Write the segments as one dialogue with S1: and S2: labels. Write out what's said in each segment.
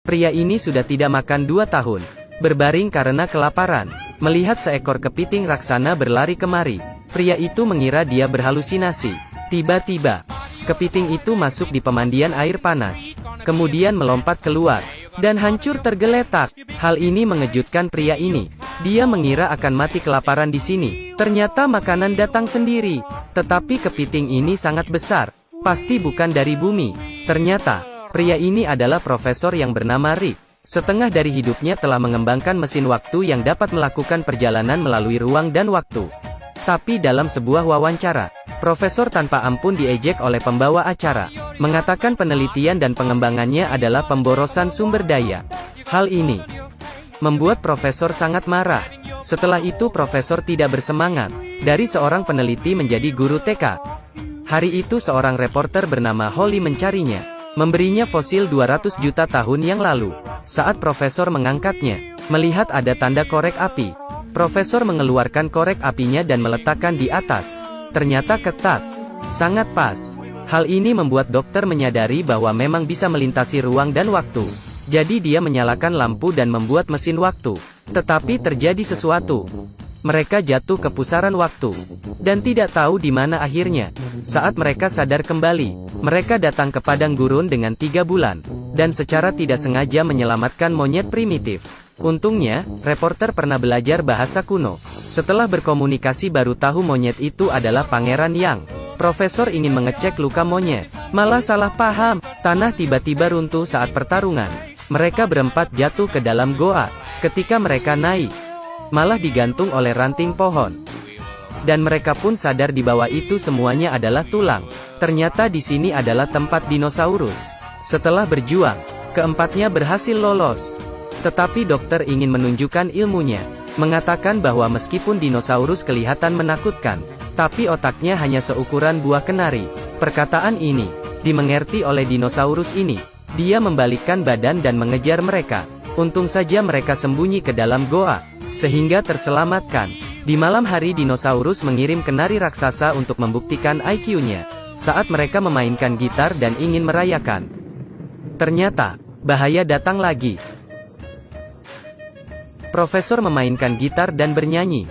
S1: Pria ini sudah tidak makan 2 tahun. Berbaring karena kelaparan. Melihat seekor kepiting raksasa berlari kemari, pria itu mengira dia berhalusinasi. Tiba-tiba, kepiting itu masuk di pemandian air panas. Kemudian melompat keluar, dan hancur tergeletak. Hal ini mengejutkan pria ini. Dia mengira akan mati kelaparan di sini. Ternyata makanan datang sendiri. Tetapi kepiting ini sangat besar. Pasti bukan dari bumi. Ternyata, pria ini adalah profesor yang bernama Rick. Setengah dari hidupnya telah mengembangkan mesin waktu yang dapat melakukan perjalanan melalui ruang dan waktu. Tapi dalam sebuah wawancara, profesor tanpa ampun diejek oleh pembawa acara, mengatakan penelitian dan pengembangannya adalah pemborosan sumber daya. Hal ini membuat profesor sangat marah. Setelah itu profesor tidak bersemangat. Dari seorang peneliti menjadi guru TK. Hari itu seorang reporter bernama Holly mencarinya, memberinya fosil 200 juta tahun yang lalu. Saat profesor mengangkatnya, melihat ada tanda korek api. Profesor mengeluarkan korek apinya dan meletakkan di atas. Ternyata ketat. Sangat pas. Hal ini membuat dokter menyadari bahwa memang bisa melintasi ruang dan waktu. Jadi dia menyalakan lampu dan membuat mesin waktu. Tetapi terjadi sesuatu. Mereka jatuh ke pusaran waktu. Dan tidak tahu di mana akhirnya. Saat mereka sadar kembali, mereka datang ke padang gurun dengan 3 bulan. Dan secara tidak sengaja menyelamatkan monyet primitif. Untungnya, reporter pernah belajar bahasa kuno. Setelah berkomunikasi baru tahu monyet itu adalah Pangeran Yang. Profesor ingin mengecek luka monyet. Malah salah paham. Tanah tiba-tiba runtuh saat pertarungan. Mereka berempat jatuh ke dalam goa. Ketika mereka naik, malah digantung oleh ranting pohon. Dan mereka pun sadar di bawah itu semuanya adalah tulang. Ternyata di sini adalah tempat dinosaurus. Setelah berjuang, keempatnya berhasil lolos. Tetapi dokter ingin menunjukkan ilmunya. Mengatakan bahwa meskipun dinosaurus kelihatan menakutkan, tapi otaknya hanya seukuran buah kenari. Perkataan ini dimengerti oleh dinosaurus ini. Dia membalikkan badan dan mengejar mereka. Untung saja mereka sembunyi ke dalam goa, sehingga terselamatkan. Di malam hari dinosaurus mengirim kenari raksasa untuk membuktikan IQ-nya. Saat mereka memainkan gitar dan ingin merayakan, ternyata bahaya datang lagi. Profesor memainkan gitar dan bernyanyi.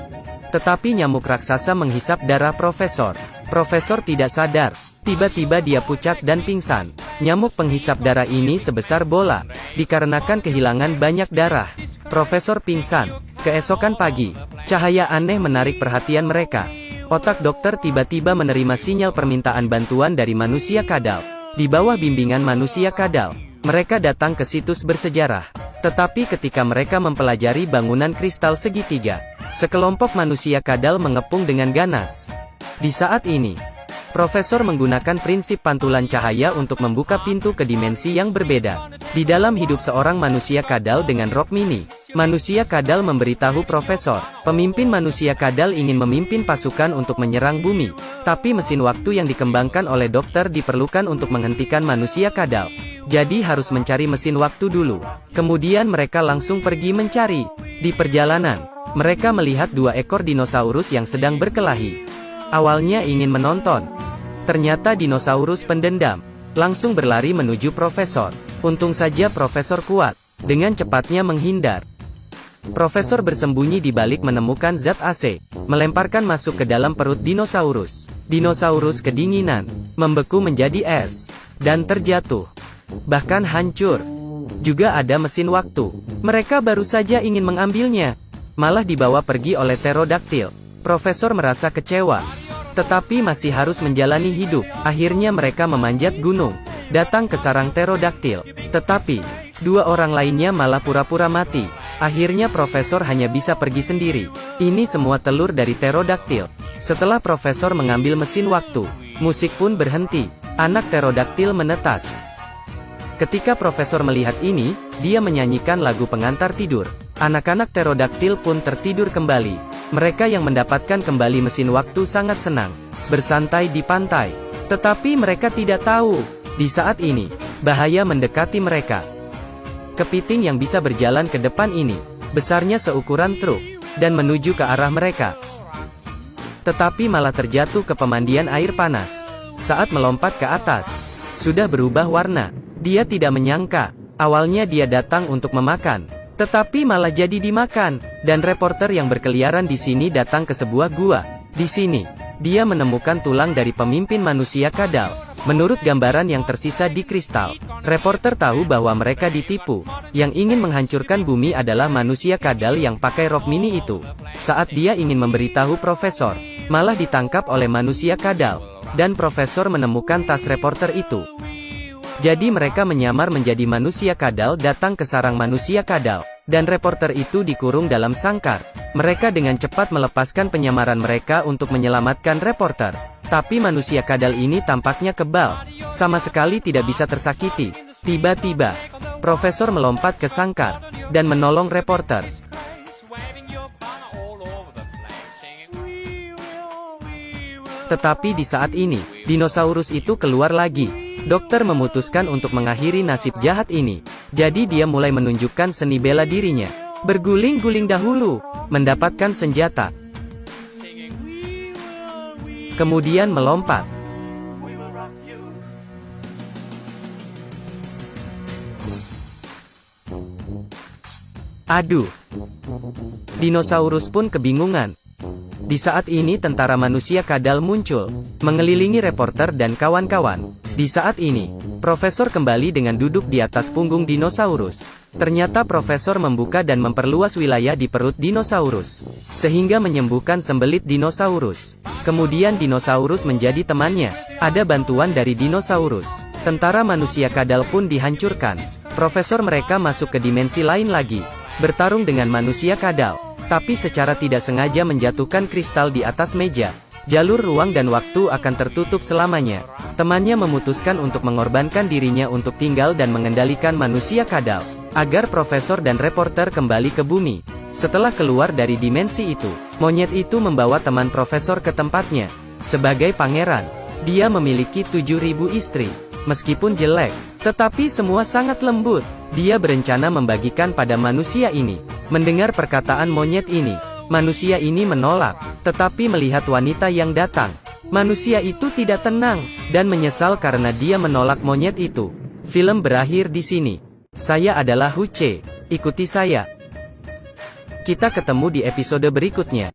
S1: Tetapi nyamuk raksasa menghisap darah profesor. Profesor tidak sadar. Tiba-tiba dia pucat dan pingsan. Nyamuk penghisap darah ini sebesar bola. Dikarenakan kehilangan banyak darah, profesor pingsan. Keesokan pagi, cahaya aneh menarik perhatian mereka. Otak dokter tiba-tiba menerima sinyal permintaan bantuan dari manusia kadal. Di bawah bimbingan manusia kadal, mereka datang ke situs bersejarah. Tetapi ketika mereka mempelajari bangunan kristal segitiga, sekelompok manusia kadal mengepung dengan ganas. Di saat ini, profesor menggunakan prinsip pantulan cahaya untuk membuka pintu ke dimensi yang berbeda. Di dalam hidup seorang manusia kadal dengan rok mini, manusia kadal memberitahu profesor, pemimpin manusia kadal ingin memimpin pasukan untuk menyerang bumi. Tapi mesin waktu yang dikembangkan oleh dokter diperlukan untuk menghentikan manusia kadal. Jadi harus mencari mesin waktu dulu. Kemudian mereka langsung pergi mencari. Di perjalanan, mereka melihat 2 ekor dinosaurus yang sedang berkelahi. Awalnya ingin menonton. Ternyata dinosaurus pendendam. Langsung berlari menuju profesor. Untung saja profesor kuat. Dengan cepatnya menghindar. Profesor bersembunyi di balik menemukan zat AC. Melemparkan masuk ke dalam perut dinosaurus. Dinosaurus kedinginan. Membeku menjadi es. Dan terjatuh. Bahkan hancur. Juga ada mesin waktu. Mereka baru saja ingin mengambilnya. Malah dibawa pergi oleh pterodaktil. Profesor merasa kecewa. Tetapi masih harus menjalani hidup. Akhirnya mereka memanjat gunung. Datang ke sarang pterodaktil. Tetapi 2 orang lainnya malah pura-pura mati. Akhirnya profesor hanya bisa pergi sendiri. Ini semua telur dari pterodaktil. Setelah profesor mengambil mesin waktu, musik pun berhenti. Anak pterodaktil menetas. Ketika profesor melihat ini, dia menyanyikan lagu pengantar tidur. Anak-anak pterodaktil pun tertidur kembali. Mereka yang mendapatkan kembali mesin waktu sangat senang. Bersantai di pantai. Tetapi mereka tidak tahu, di saat ini, bahaya mendekati mereka. Kepiting yang bisa berjalan ke depan ini, besarnya seukuran truk, dan menuju ke arah mereka. Tetapi malah terjatuh ke pemandian air panas. Saat melompat ke atas, sudah berubah warna. Dia tidak menyangka Awalnya dia datang untuk memakan, tetapi malah jadi dimakan, dan reporter yang berkeliaran di sini datang ke sebuah gua. Di sini, dia menemukan tulang dari pemimpin manusia kadal. Menurut gambaran yang tersisa di kristal, reporter tahu bahwa mereka ditipu. Yang ingin menghancurkan bumi adalah manusia kadal yang pakai rok mini itu. Saat dia ingin memberitahu profesor, malah ditangkap oleh manusia kadal, dan profesor menemukan tas reporter itu. Jadi mereka menyamar menjadi manusia kadal datang ke sarang manusia kadal, dan reporter itu dikurung dalam sangkar. Mereka dengan cepat melepaskan penyamaran mereka untuk menyelamatkan reporter. Tapi manusia kadal ini tampaknya kebal, sama sekali tidak bisa tersakiti. Tiba-tiba, profesor melompat ke sangkar, dan menolong reporter. Tetapi di saat ini, dinosaurus itu keluar lagi. Dokter memutuskan untuk mengakhiri nasib jahat ini. Jadi dia mulai menunjukkan seni bela dirinya. Berguling-guling dahulu, mendapatkan senjata. Kemudian melompat. Aduh. Dinosaurus pun kebingungan. Di saat ini tentara manusia kadal muncul, mengelilingi reporter dan kawan-kawan. Di saat ini, profesor kembali dengan duduk di atas punggung dinosaurus. Ternyata profesor membuka dan memperluas wilayah di perut dinosaurus, sehingga menyembuhkan sembelit dinosaurus. Kemudian dinosaurus menjadi temannya. Ada bantuan dari dinosaurus. Tentara manusia kadal pun dihancurkan. Profesor mereka masuk ke dimensi lain lagi, bertarung dengan manusia kadal, tapi secara tidak sengaja menjatuhkan kristal di atas meja. Jalur ruang dan waktu akan tertutup selamanya. Temannya memutuskan untuk mengorbankan dirinya untuk tinggal dan mengendalikan manusia kadal, agar profesor dan reporter kembali ke bumi. Setelah keluar dari dimensi itu, monyet itu membawa teman profesor ke tempatnya. Sebagai pangeran, dia memiliki 7.000 istri. Meskipun jelek, tetapi semua sangat lembut. Dia berencana membagikan pada manusia ini. Mendengar perkataan monyet ini, manusia ini menolak. Tetapi melihat wanita yang datang, manusia itu tidak tenang, dan menyesal karena dia menolak monyet itu. Film berakhir di sini. Saya adalah Huce. Ikuti saya. Kita ketemu di episode berikutnya.